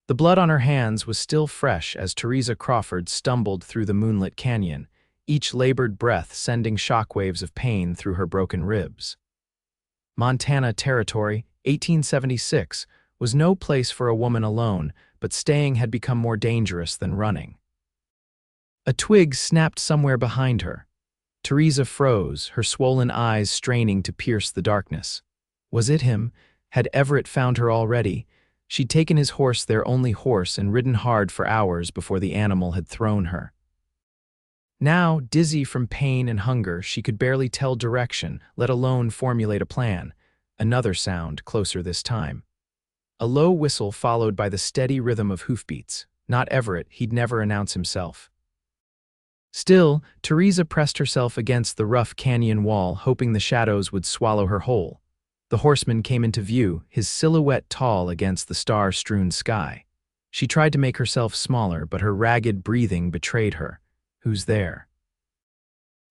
The blood on her hands was still fresh as Theresa Crawford stumbled through the moonlit canyon, each labored breath sending shockwaves of pain through her broken ribs. Montana Territory, 1876, was no place for a woman alone, but staying had become more dangerous than running. A twig snapped somewhere behind her. Theresa froze, her swollen eyes straining to pierce the darkness. Was it him? Had Everett found her already? She'd taken his horse, their only horse, and ridden hard for hours before the animal had thrown her. Now, dizzy from pain and hunger, she could barely tell direction, let alone formulate a plan. Another sound, closer this time. A low whistle followed by the steady rhythm of hoofbeats. Not Everett, he'd never announce himself. Still, Theresa pressed herself against the rough canyon wall, hoping the shadows would swallow her whole. The horseman came into view, his silhouette tall against the star-strewn sky. She tried to make herself smaller, but her ragged breathing betrayed her. Who's there?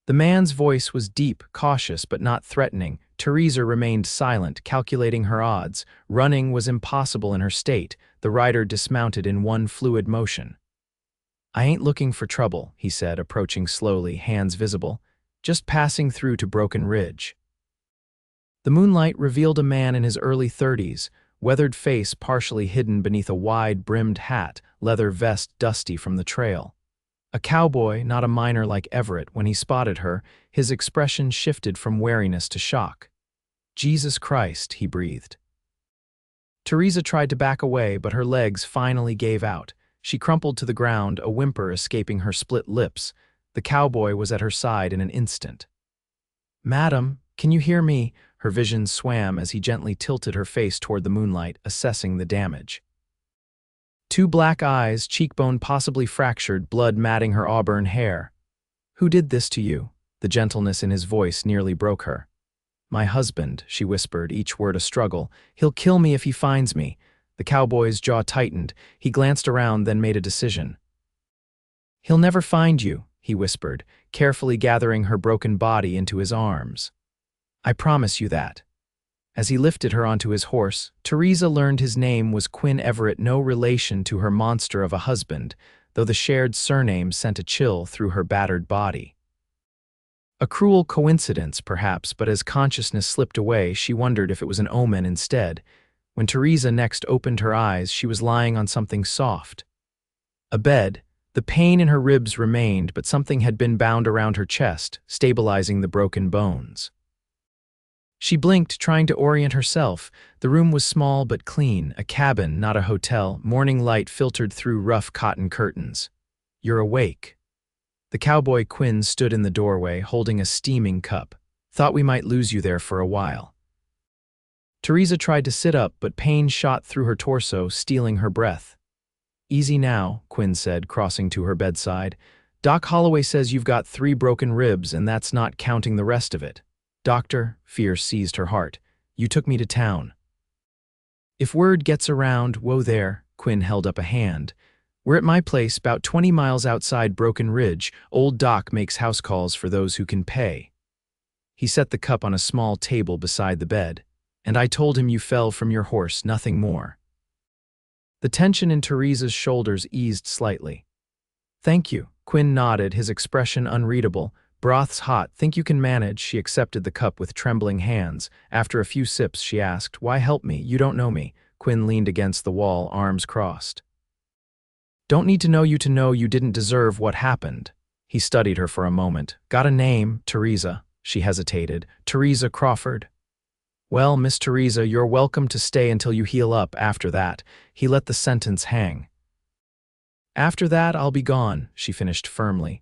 The man's voice was deep, cautious, but not threatening. Theresa remained silent, calculating her odds. Running was impossible in her state, the rider dismounted in one fluid motion. "I ain't looking for trouble," he said, approaching slowly, hands visible, "just passing through to Broken Ridge." The moonlight revealed a man in his early 30s, weathered face partially hidden beneath a wide-brimmed hat, leather vest dusty from the trail. A cowboy, not a miner like Everett. When he spotted her, his expression shifted from wariness to shock. "Jesus Christ," he breathed. Theresa tried to back away, but her legs finally gave out. She crumpled to the ground, a whimper escaping her split lips. The cowboy was at her side in an instant. "Madam, can you hear me?" Her vision swam as he gently tilted her face toward the moonlight, assessing the damage. Two black eyes, cheekbone possibly fractured, blood matting her auburn hair. "Who did this to you?" The gentleness in his voice nearly broke her. "My husband," she whispered, each word a struggle. "He'll kill me if he finds me." The cowboy's jaw tightened. He glanced around, then made a decision. "He'll never find you," he whispered, carefully gathering her broken body into his arms. "I promise you that." As he lifted her onto his horse, Theresa learned his name was Quinn Everett, no relation to her monster of a husband, though the shared surname sent a chill through her battered body. A cruel coincidence, perhaps, but as consciousness slipped away, she wondered if it was an omen instead. When Theresa next opened her eyes, she was lying on something soft. A bed. The pain in her ribs remained, but something had been bound around her chest, stabilizing the broken bones. She blinked, trying to orient herself. The room was small but clean, a cabin, not a hotel. Morning light filtered through rough cotton curtains. "You're awake." The cowboy Quinn stood in the doorway, holding a steaming cup. "Thought we might lose you there for a while." Theresa tried to sit up, but pain shot through her torso, stealing her breath. "Easy now," Quinn said, crossing to her bedside. "Doc Holloway says you've got 3 broken ribs, and that's not counting the rest of it." "Doctor," fear seized her heart, "you took me to town." "If word gets around, whoa there," Quinn held up a hand. "We're at my place, about 20 miles outside Broken Ridge. Old Doc makes house calls for those who can pay." He set the cup on a small table beside the bed. "And I told him you fell from your horse, nothing more." The tension in Theresa's shoulders eased slightly. "Thank you." Quinn nodded, his expression unreadable. "Broth's hot. Think you can manage?" She accepted the cup with trembling hands. After a few sips, she asked, "Why help me? You don't know me." Quinn leaned against the wall, arms crossed. "Don't need to know you didn't deserve what happened." He studied her for a moment. "Got a name, Theresa." She hesitated. "Theresa Crawford." "Well, Miss Theresa, you're welcome to stay until you heal up. After that." He let the sentence hang. "After that, I'll be gone," she finished firmly.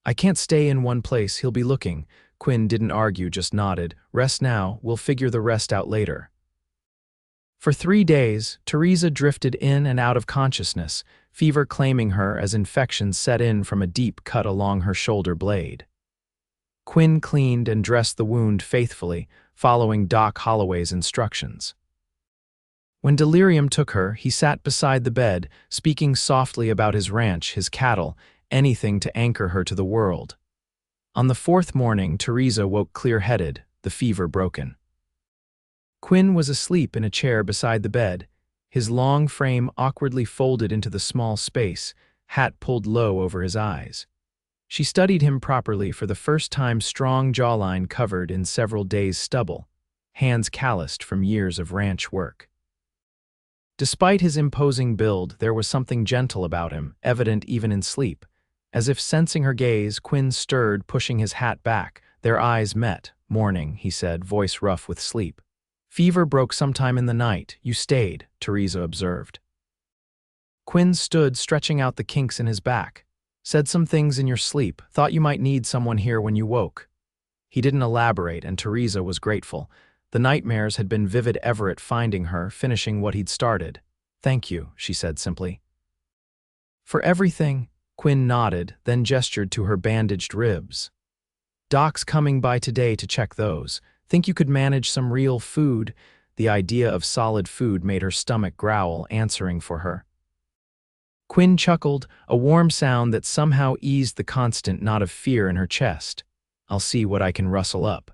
"I can't stay in one place, he'll be looking." Quinn didn't argue, just nodded. "Rest now, we'll figure the rest out later." For 3 days, Theresa drifted in and out of consciousness, fever claiming her as infection set in from a deep cut along her shoulder blade. Quinn cleaned and dressed the wound faithfully, following Doc Holloway's instructions. When delirium took her, he sat beside the bed, speaking softly about his ranch, his cattle, anything to anchor her to the world. On the 4th morning, Theresa woke clear-headed, the fever broken. Quinn was asleep in a chair beside the bed, his long frame awkwardly folded into the small space, hat pulled low over his eyes. She studied him properly for the first time, strong jawline covered in several days' stubble, hands calloused from years of ranch work. Despite his imposing build, there was something gentle about him, evident even in sleep. As if sensing her gaze, Quinn stirred, pushing his hat back. Their eyes met. "Morning," he said, voice rough with sleep. "Fever broke sometime in the night. You stayed," Theresa observed. Quinn stood, stretching out the kinks in his back. "Said some things in your sleep. Thought you might need someone here when you woke." He didn't elaborate, and Theresa was grateful. The nightmares had been vivid. Everett finding her, finishing what he'd started. "Thank you," she said simply. "For everything," Quinn nodded, then gestured to her bandaged ribs. "Doc's coming by today to check those. Think you could manage some real food?" The idea of solid food made her stomach growl, answering for her. Quinn chuckled, a warm sound that somehow eased the constant knot of fear in her chest. "I'll see what I can rustle up."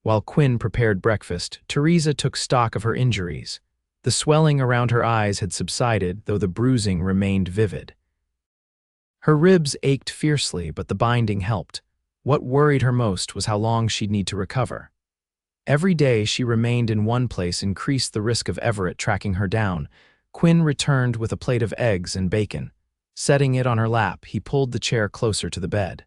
While Quinn prepared breakfast, Theresa took stock of her injuries. The swelling around her eyes had subsided, though the bruising remained vivid. Her ribs ached fiercely, but the binding helped. What worried her most was how long she'd need to recover. Every day she remained in one place increased the risk of Everett tracking her down. Quinn returned with a plate of eggs and bacon. Setting it on her lap, he pulled the chair closer to the bed.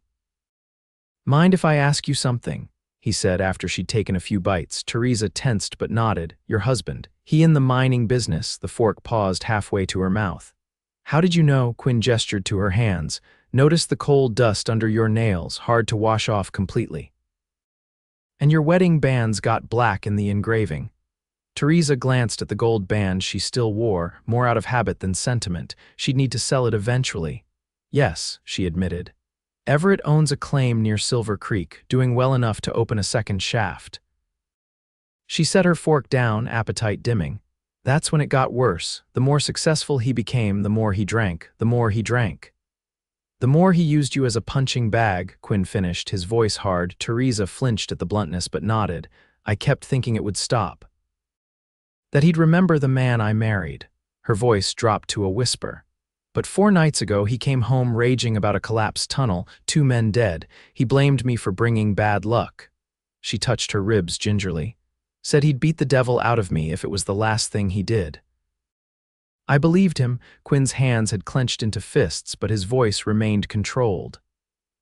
"Mind if I ask you something?" he said after she'd taken a few bites. Theresa tensed but nodded. "Your husband. He in the mining business." The fork paused halfway to her mouth. "How did you know?" Quinn gestured to her hands. "Noticed the cold dust under your nails, hard to wash off completely. And your wedding bands got black in the engraving." Theresa glanced at the gold band she still wore, more out of habit than sentiment. She'd need to sell it eventually. "Yes," she admitted. "Everett owns a claim near Silver Creek, doing well enough to open a second shaft." She set her fork down, appetite dimming. "That's when it got worse. The more successful he became, the more he drank. The more he drank. The more he used you as a punching bag," Quinn finished, his voice hard. Theresa flinched at the bluntness but nodded. "I kept thinking it would stop. That he'd remember the man I married." Her voice dropped to a whisper. "But 4 nights ago he came home raging about a collapsed tunnel, 2 men dead. He blamed me for bringing bad luck." She touched her ribs gingerly. "Said he'd beat the devil out of me if it was the last thing he did." I believed him. Quinn's hands had clenched into fists, but his voice remained controlled.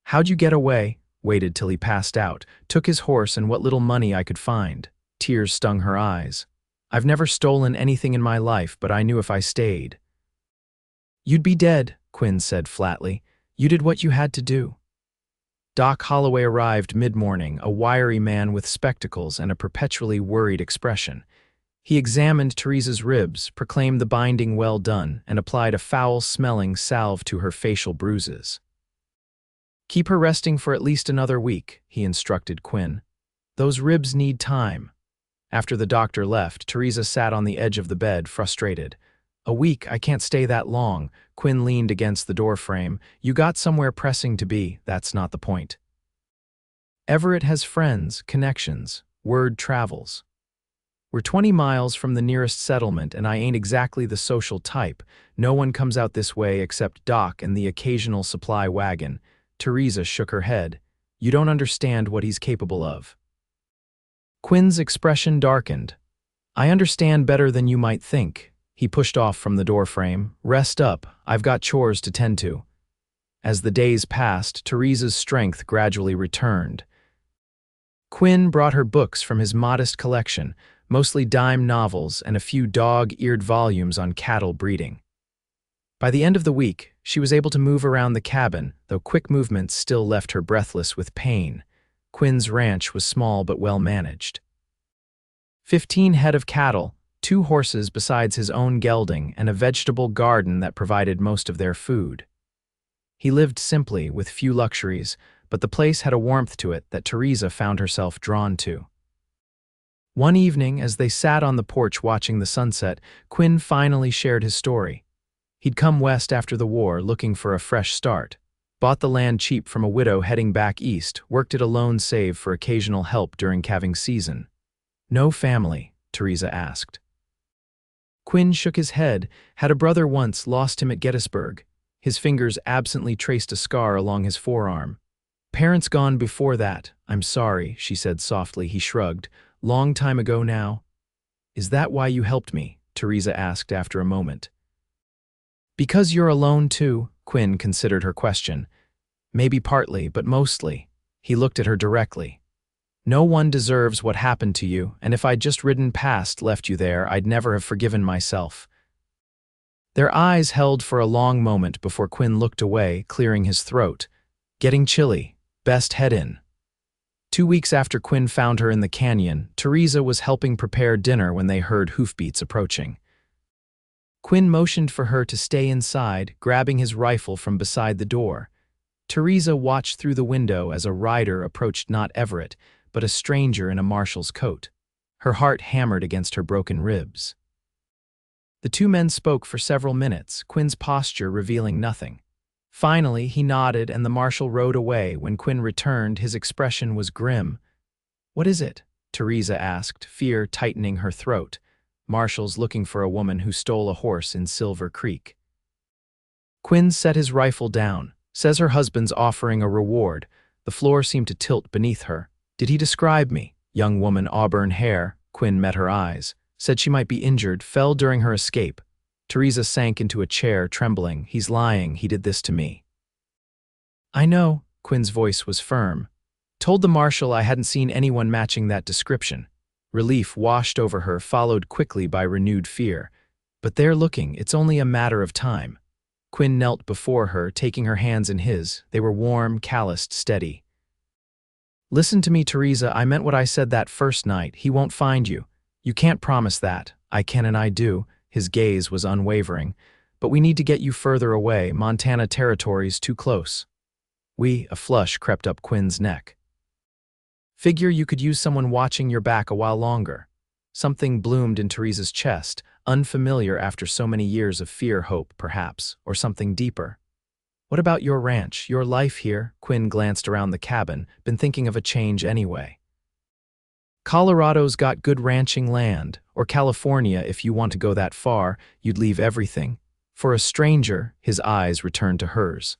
"How'd you get away?" Waited till he passed out. "Took his horse and what little money I could find." Tears stung her eyes. "I've never stolen anything in my life, but I knew if I stayed." "You'd be dead," Quinn said flatly. "You did what you had to do." Doc Holloway arrived mid-morning, a wiry man with spectacles and a perpetually worried expression. He examined Theresa's ribs, proclaimed the binding well done, and applied a foul-smelling salve to her facial bruises. "Keep her resting for at least another week," he instructed Quinn. "Those ribs need time." After the doctor left, Theresa sat on the edge of the bed, frustrated. "A week? I can't stay that long." Quinn leaned against the doorframe. "You got somewhere pressing to be. That's not the point. Everett has friends, connections. Word travels. We're 20 miles from the nearest settlement, and I ain't exactly the social type. No one comes out this way except Doc and the occasional supply wagon." Theresa shook her head. "You don't understand what he's capable of." Quinn's expression darkened. "I understand better than you might think." He pushed off from the doorframe. "Rest up. I've got chores to tend to." As the days passed, Theresa's strength gradually returned. Quinn brought her books from his modest collection, mostly dime novels and a few dog-eared volumes on cattle breeding. By the end of the week, she was able to move around the cabin, though quick movements still left her breathless with pain. Quinn's ranch was small but well managed. 15 head of cattle, 2 horses besides his own gelding, and a vegetable garden that provided most of their food. He lived simply, with few luxuries, but the place had a warmth to it that Theresa found herself drawn to. One evening, as they sat on the porch watching the sunset, Quinn finally shared his story. He'd come west after the war, looking for a fresh start. Bought the land cheap from a widow heading back east, worked it alone save for occasional help during calving season. "No family?" Theresa asked. Quinn shook his head. Had a brother once, lost him at Gettysburg. His fingers absently traced a scar along his forearm. Parents gone before that. I'm sorry, she said softly. He shrugged. Long time ago now. Is that why you helped me? Theresa asked after a moment. Because you're alone too, Quinn considered her question. Maybe partly, but mostly. He looked at her directly. No one deserves what happened to you, and if I'd just ridden past, left you there, I'd never have forgiven myself. Their eyes held for a long moment before Quinn looked away, clearing his throat. Getting chilly. Best head in. 2 weeks after Quinn found her in the canyon, Theresa was helping prepare dinner when they heard hoofbeats approaching. Quinn motioned for her to stay inside, grabbing his rifle from beside the door. Theresa watched through the window as a rider approached, not Everett, but a stranger in a marshal's coat. Her heart hammered against her broken ribs. The two men spoke for several minutes, Quinn's posture revealing nothing. Finally, he nodded and the marshal rode away. When Quinn returned, his expression was grim. What is it? Theresa asked, fear tightening her throat. Marshals looking for a woman who stole a horse in Silver Creek. Quinn set his rifle down. Says her husband's offering a reward. The floor seemed to tilt beneath her. Did he describe me? Young woman, auburn hair. Quinn met her eyes. Said she might be injured, fell during her escape. Theresa sank into a chair, trembling. He's lying, he did this to me. I know, Quinn's voice was firm. Told the marshal I hadn't seen anyone matching that description. Relief washed over her, followed quickly by renewed fear. But they're looking, it's only a matter of time. Quinn knelt before her, taking her hands in his. They were warm, calloused, steady. Listen to me, Theresa, I meant what I said that first night. He won't find you. You can't promise that. I can and I do. His gaze was unwavering. But we need to get you further away. Montana territory's too close. A flush crept up Quinn's neck. Figure you could use someone watching your back a while longer. Something bloomed in Theresa's chest, unfamiliar after so many years of fear, hope, perhaps, or something deeper. What about your ranch, your life here? Quinn glanced around the cabin, been thinking of a change anyway. Colorado's got good ranching land, or California if you want to go that far, you'd leave everything. For a stranger, his eyes returned to hers.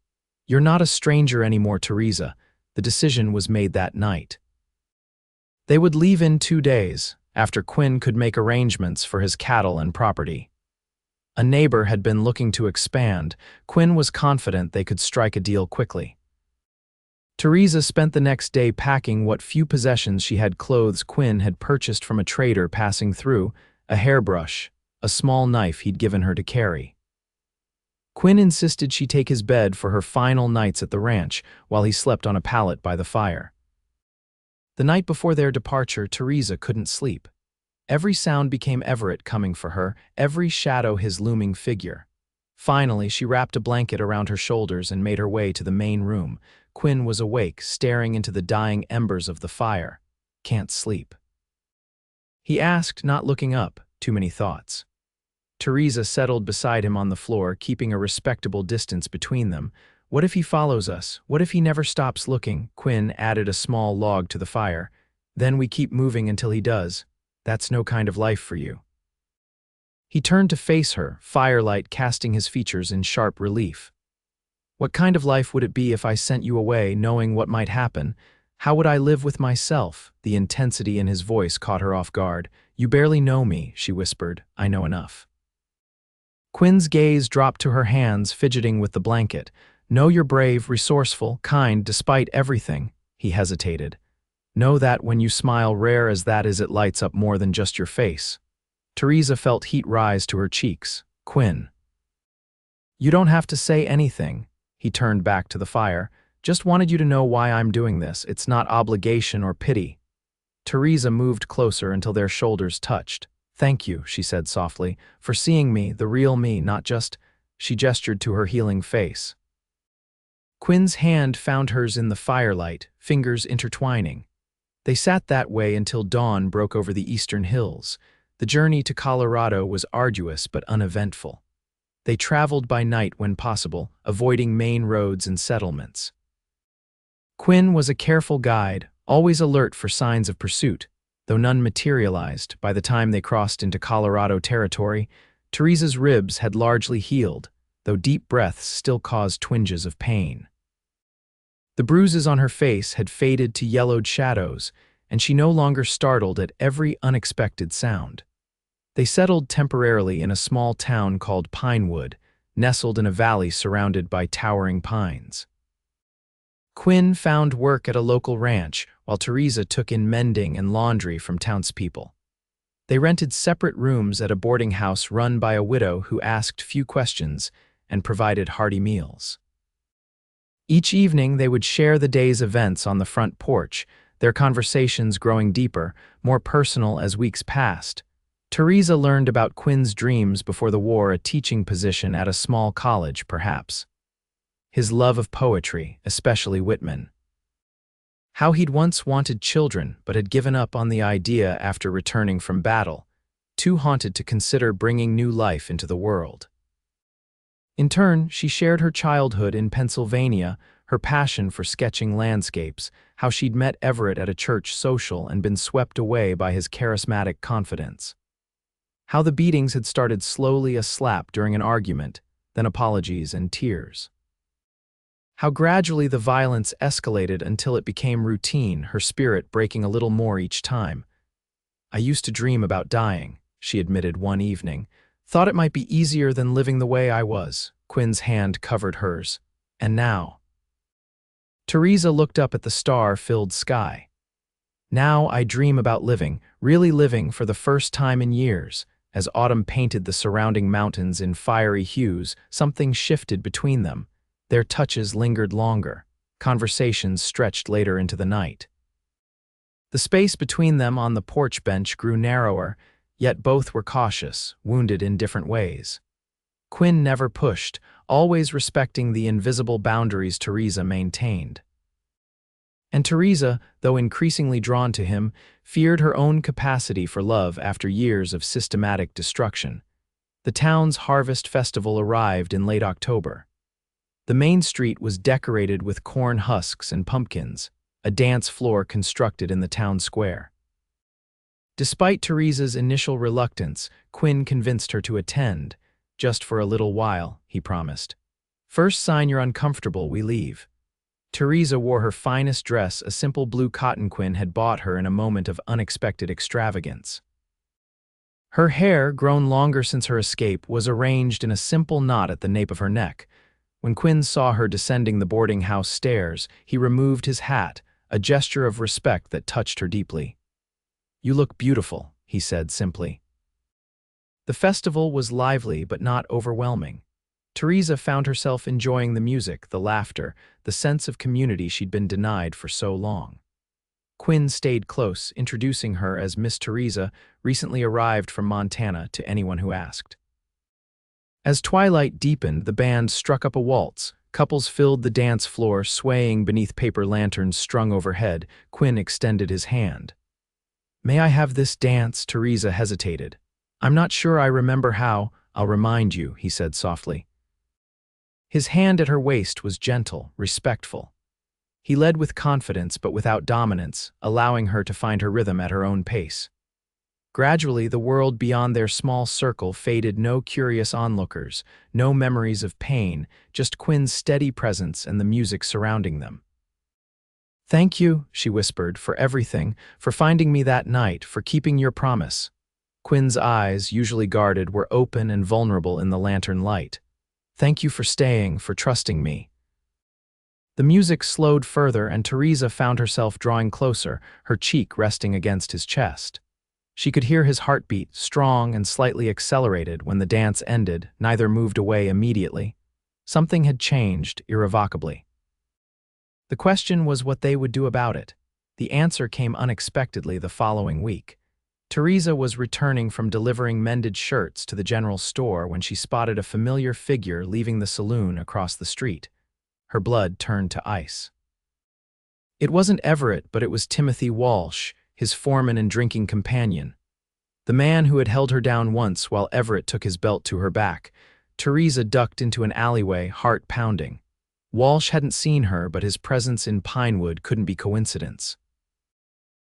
You're not a stranger anymore, Theresa. The decision was made that night. They would leave in 2 days, after Quinn could make arrangements for his cattle and property. A neighbor had been looking to expand. Quinn was confident they could strike a deal quickly. Theresa spent the next day packing what few possessions she had. Clothes Quinn had purchased from a trader passing through, a hairbrush, a small knife he'd given her to carry. Quinn insisted she take his bed for her final nights at the ranch while he slept on a pallet by the fire. The night before their departure, Theresa couldn't sleep. Every sound became Everett coming for her, every shadow his looming figure. Finally, she wrapped a blanket around her shoulders and made her way to the main room. Quinn was awake, staring into the dying embers of the fire. Can't sleep. He asked, not looking up. Too many thoughts. Theresa settled beside him on the floor, keeping a respectable distance between them. What if he follows us? What if he never stops looking? Quinn added a small log to the fire. Then we keep moving until he does. That's no kind of life for you. He turned to face her, firelight casting his features in sharp relief. What kind of life would it be if I sent you away, knowing what might happen? How would I live with myself? The intensity in his voice caught her off guard. You barely know me, she whispered. I know enough. Quinn's gaze dropped to her hands, fidgeting with the blanket. Know you're brave, resourceful, kind, despite everything. He hesitated. Know that when you smile, rare as that is, it lights up more than just your face. Theresa felt heat rise to her cheeks. Quinn. You don't have to say anything. He turned back to the fire. Just wanted you to know why I'm doing this. It's not obligation or pity. Theresa moved closer until their shoulders touched. Thank you, she said softly, for seeing me, the real me, not just... She gestured to her healing face. Quinn's hand found hers in the firelight, fingers intertwining. They sat that way until dawn broke over the eastern hills. The journey to Colorado was arduous but uneventful. They traveled by night when possible, avoiding main roads and settlements. Quinn was a careful guide, always alert for signs of pursuit. Though none materialized, by the time they crossed into Colorado territory, Theresa's ribs had largely healed, though deep breaths still caused twinges of pain. The bruises on her face had faded to yellowed shadows, and she no longer startled at every unexpected sound. They settled temporarily in a small town called Pinewood, nestled in a valley surrounded by towering pines. Quinn found work at a local ranch, while Theresa took in mending and laundry from townspeople. They rented separate rooms at a boarding house run by a widow who asked few questions and provided hearty meals. Each evening they would share the day's events on the front porch, their conversations growing deeper, more personal as weeks passed. Theresa learned about Quinn's dreams before the war, a teaching position at a small college, perhaps. His love of poetry, especially Whitman. How he'd once wanted children but had given up on the idea after returning from battle, too haunted to consider bringing new life into the world. In turn, she shared her childhood in Pennsylvania, her passion for sketching landscapes, how she'd met Everett at a church social and been swept away by his charismatic confidence. How the beatings had started slowly, a slap during an argument, then apologies and tears. How gradually the violence escalated until it became routine, her spirit breaking a little more each time. "I used to dream about dying," she admitted one evening. "Thought it might be easier than living the way I was." Quinn's hand covered hers. "And now?" Theresa looked up at the star-filled sky. "Now I dream about living, really living for the first time in years." As autumn painted the surrounding mountains in fiery hues, something shifted between them. Their touches lingered longer. Conversations stretched later into the night. The space between them on the porch bench grew narrower, yet both were cautious, wounded in different ways. Quinn never pushed, always respecting the invisible boundaries Theresa maintained. And Theresa, though increasingly drawn to him, feared her own capacity for love after years of systematic destruction. The town's harvest festival arrived in late October. The main street was decorated with corn husks and pumpkins, a dance floor constructed in the town square. Despite Theresa's initial reluctance, Quinn convinced her to attend. "Just for a little while," he promised. "First sign you're uncomfortable, we leave." Theresa wore her finest dress, a simple blue cotton Quinn had bought her in a moment of unexpected extravagance. Her hair, grown longer since her escape, was arranged in a simple knot at the nape of her neck. When Quinn saw her descending the boarding house stairs, he removed his hat, a gesture of respect that touched her deeply. "You look beautiful," he said simply. The festival was lively but not overwhelming. Theresa found herself enjoying the music, the laughter, the sense of community she'd been denied for so long. Quinn stayed close, introducing her as Miss Theresa, recently arrived from Montana, to anyone who asked. As twilight deepened, the band struck up a waltz. Couples filled the dance floor, swaying beneath paper lanterns strung overhead. Quinn extended his hand. "May I have this dance?" Theresa hesitated. "I'm not sure I remember how." "I'll remind you," he said softly. His hand at her waist was gentle, respectful. He led with confidence but without dominance, allowing her to find her rhythm at her own pace. Gradually, the world beyond their small circle faded, no curious onlookers, no memories of pain, just Quinn's steady presence and the music surrounding them. "Thank you," she whispered, "for everything, for finding me that night, for keeping your promise." Quinn's eyes, usually guarded, were open and vulnerable in the lantern light. "Thank you for staying, for trusting me." The music slowed further, and Theresa found herself drawing closer, her cheek resting against his chest. She could hear his heartbeat, strong and slightly accelerated. When the dance ended, neither moved away immediately. Something had changed irrevocably. The question was what they would do about it. The answer came unexpectedly the following week. Theresa was returning from delivering mended shirts to the general store when she spotted a familiar figure leaving the saloon across the street. Her blood turned to ice. It wasn't Everett, but it was Timothy Walsh, his foreman and drinking companion. The man who had held her down once while Everett took his belt to her back. Theresa ducked into an alleyway, heart pounding. Walsh hadn't seen her, but his presence in Pinewood couldn't be coincidence.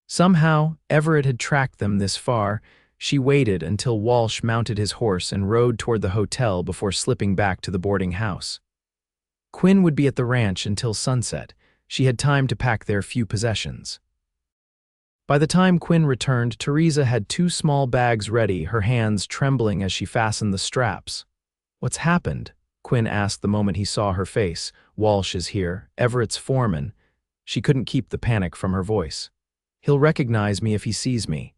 Somehow, Everett had tracked them this far. She waited until Walsh mounted his horse and rode toward the hotel before slipping back to the boarding house. Quinn would be at the ranch until sunset. She had time to pack their few possessions. By the time Quinn returned, Theresa had 2 small bags ready, her hands trembling as she fastened the straps. "What's happened?" Quinn asked the moment he saw her face. "Walsh is here, Everett's foreman." She couldn't keep the panic from her voice. "He'll recognize me if he sees me."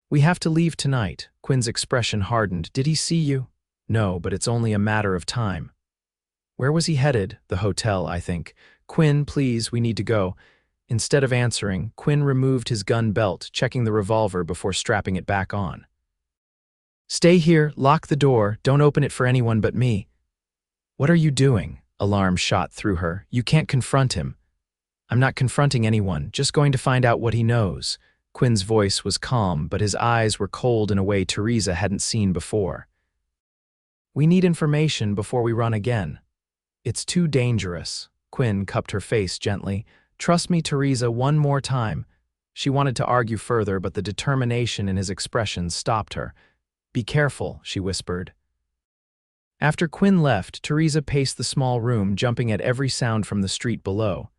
"We have to leave tonight." Quinn's expression hardened. "Did he see you?" "No, but it's only a matter of time." "Where was he headed?" "The hotel, I think." "Quinn, please, we need to go." Instead of answering, Quinn removed his gun belt, checking the revolver before strapping it back on. "Stay here, lock the door, don't open it for anyone but me." "What are you doing?" Alarm shot through her. "You can't confront him." "I'm not confronting anyone, just going to find out what he knows." Quinn's voice was calm, but his eyes were cold in a way Theresa hadn't seen before. "We need information before we run again." "It's too dangerous." Quinn cupped her face gently. "Trust me, Theresa, one more time." She wanted to argue further, but the determination in his expression stopped her. "Be careful," she whispered. After Quinn left, Theresa paced the small room, jumping at every sound from the street below.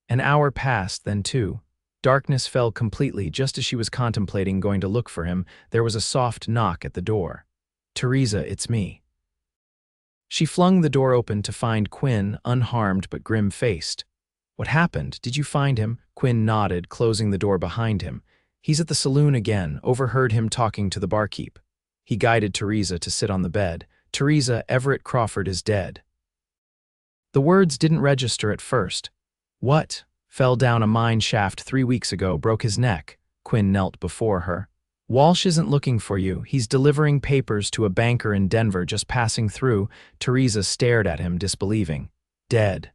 An hour passed, then 2. Darkness fell completely. Just as she was contemplating going to look for him, there was a soft knock at the door. "Theresa, it's me." She flung the door open to find Quinn, unharmed but grim-faced. "What happened? Did you find him?" Quinn nodded, closing the door behind him. "He's at the saloon again. Overheard him talking to the barkeep." He guided Theresa to sit on the bed. "Theresa, Everett Crawford is dead." The words didn't register at first. "What?" "Fell down a mine shaft 3 weeks ago, broke his neck." Quinn knelt before her. "Walsh isn't looking for you. He's delivering papers to a banker in Denver, just passing through." Theresa stared at him, disbelieving. "Dead."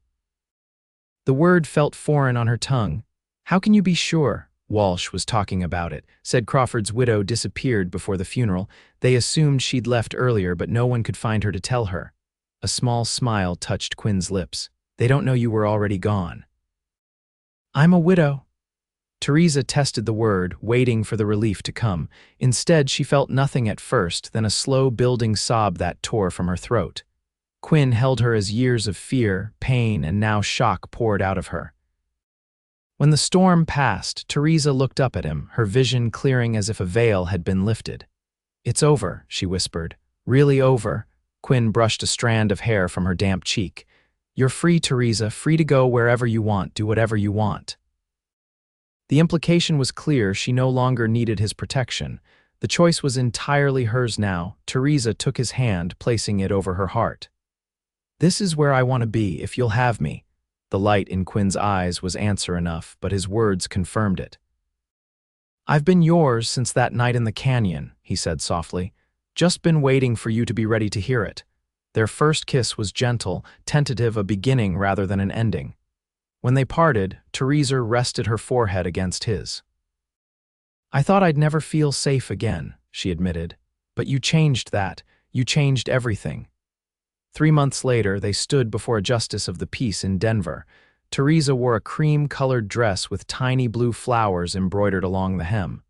The word felt foreign on her tongue. "How can you be sure?" "Walsh was talking about it. Said Crawford's widow disappeared before the funeral. They assumed she'd left earlier, but no one could find her to tell her." A small smile touched Quinn's lips. "They don't know you were already gone." "I'm a widow." Theresa tested the word, waiting for the relief to come. Instead, she felt nothing at first, then a slow building sob that tore from her throat. Quinn held her as years of fear, pain, and now shock poured out of her. When the storm passed, Theresa looked up at him, her vision clearing as if a veil had been lifted. "It's over," she whispered. "Really over." Quinn brushed a strand of hair from her damp cheek. "You're free, Theresa, free to go wherever you want, do whatever you want." The implication was clear. She no longer needed his protection. The choice was entirely hers now. Theresa took his hand, placing it over her heart. "This is where I want to be, if you'll have me." The light in Quinn's eyes was answer enough, but his words confirmed it. "I've been yours since that night in the canyon," he said softly. "Just been waiting for you to be ready to hear it." Their first kiss was gentle, tentative, a beginning rather than an ending. When they parted, Theresa rested her forehead against his. "I thought I'd never feel safe again," she admitted. "But you changed that. You changed everything." 3 months later, they stood before a justice of the peace in Denver. Theresa wore a cream-colored dress with tiny blue flowers embroidered along the hem.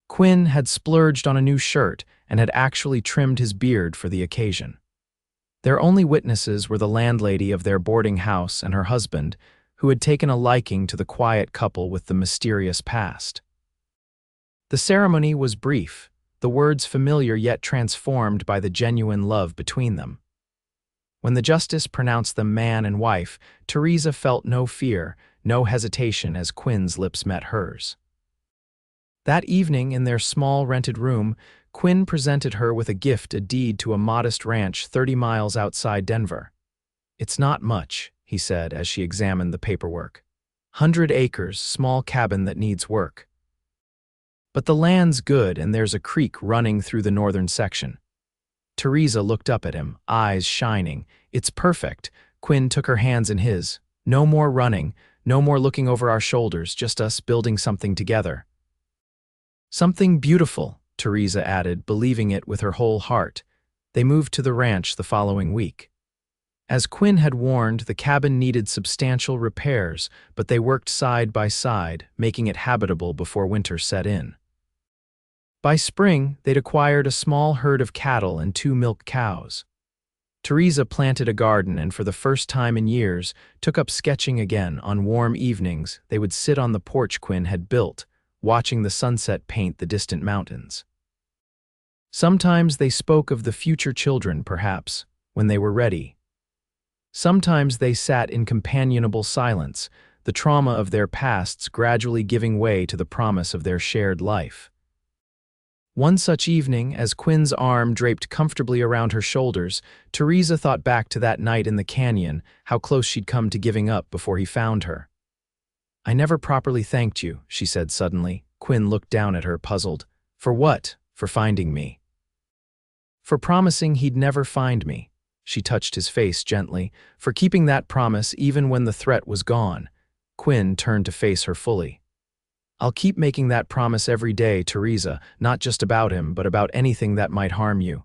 Quinn had splurged on a new shirt and had actually trimmed his beard for the occasion. Their only witnesses were the landlady of their boarding house and her husband, who had taken a liking to the quiet couple with the mysterious past. The ceremony was brief, the words familiar yet transformed by the genuine love between them. When the justice pronounced them man and wife, Theresa felt no fear, no hesitation as Quinn's lips met hers. That evening, in their small rented room, Quinn presented her with a gift, a deed to a modest ranch 30 miles outside Denver. "It's not much," he said as she examined the paperwork. 100 acres, small cabin that needs work. "But the land's good and there's a creek running through the northern section." Theresa looked up at him, eyes shining. "It's perfect." Quinn took her hands in his. "No more running, no more looking over our shoulders, just us building something together." "Something beautiful," Theresa added, believing it with her whole heart. They moved to the ranch the following week. As Quinn had warned, the cabin needed substantial repairs, but they worked side by side, making it habitable before winter set in. By spring, they'd acquired a small herd of cattle and 2 milk cows. Theresa planted a garden and for the first time in years took up sketching again. On warm evenings, they would sit on the porch Quinn had built, watching the sunset paint the distant mountains. Sometimes they spoke of the future children, perhaps, when they were ready. Sometimes they sat in companionable silence, the trauma of their pasts gradually giving way to the promise of their shared life. One such evening, as Quinn's arm draped comfortably around her shoulders, Theresa thought back to that night in the canyon, how close she'd come to giving up before he found her. "I never properly thanked you," she said suddenly. Quinn looked down at her, puzzled. "For what?" "For finding me." "For promising he'd never find me." She touched his face gently. "For keeping that promise even when the threat was gone." Quinn turned to face her fully. "I'll keep making that promise every day, Theresa, not just about him, but about anything that might harm you.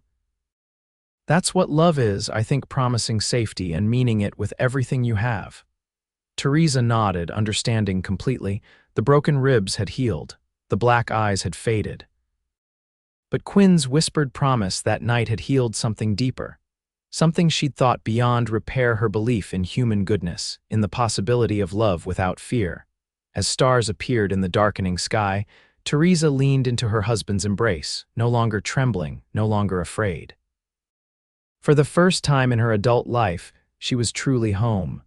That's what love is, I think, promising safety and meaning it with everything you have." Theresa nodded, understanding completely. The broken ribs had healed. The black eyes had faded. But Quinn's whispered promise that night had healed something deeper. Something she'd thought beyond repair, her belief in human goodness, in the possibility of love without fear. As stars appeared in the darkening sky, Theresa leaned into her husband's embrace, no longer trembling, no longer afraid. For the first time in her adult life, she was truly home.